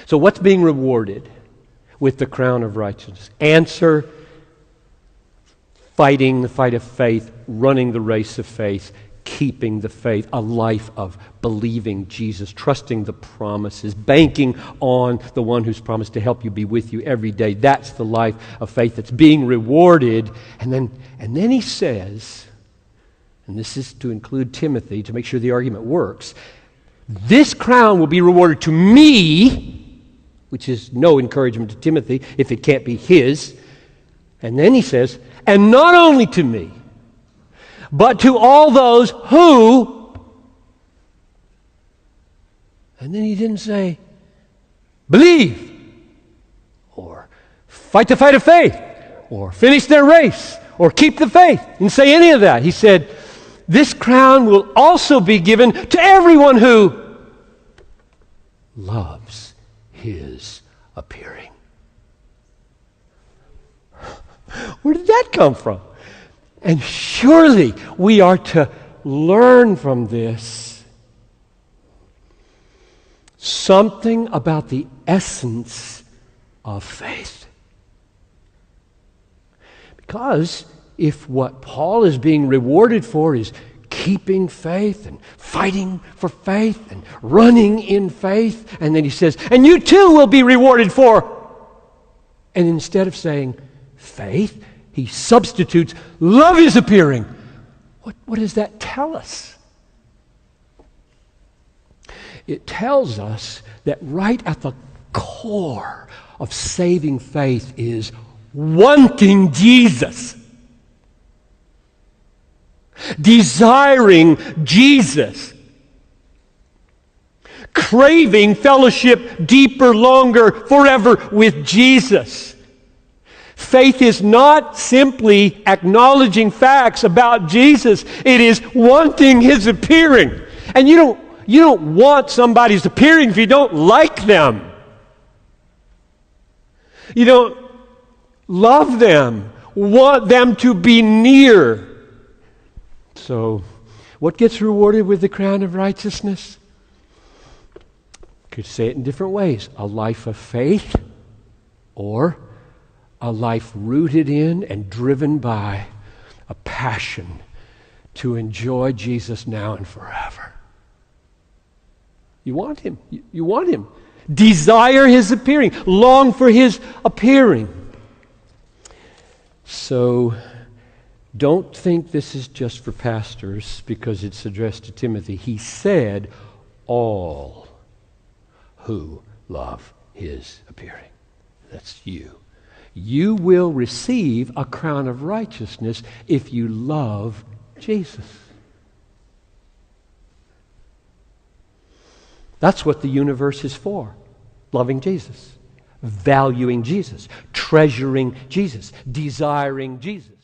So what's being rewarded with the crown of righteousness? Answer: fighting the fight of faith, running the race of faith, keeping the faith, a life of believing Jesus, trusting the promises, banking on the one who's promised to help you, be with you every day. That's the life of faith that's being rewarded. And then he says, and this is to include Timothy to make sure the argument works, this crown will be rewarded to me, which is no encouragement to Timothy if it can't be his. And then he says, and not only to me, but to all those who, and then he didn't say, believe, or fight the fight of faith, or finish their race, or keep the faith. He didn't say any of that. He said, this crown will also be given to everyone who loves his appearing. Where did that come from? And surely we are to learn from this something about the essence of faith. Because if what Paul is being rewarded for is keeping faith and fighting for faith and running in faith, and then he says, and you too will be rewarded for, and instead of saying faith, he substitutes love is appearing. What does that tell us? It tells us that right at the core of saving faith is wanting Jesus, desiring Jesus, craving fellowship deeper, longer, forever with Jesus. Faith is not simply acknowledging facts about Jesus. It is wanting his appearing. And you don't want somebody's appearing if you don't like them. You don't love them, want them to be near. So, what gets rewarded with the crown of righteousness? Could say it in different ways. A life of faith, or a life rooted in and driven by a passion to enjoy Jesus now and forever. You want him. You want him. Desire his appearing. Long for his appearing. So, don't think this is just for pastors because it's addressed to Timothy. He said, all who love his appearing. That's you. You will receive a crown of righteousness if you love Jesus. That's what the universe is for. Loving Jesus, valuing Jesus, treasuring Jesus, desiring Jesus.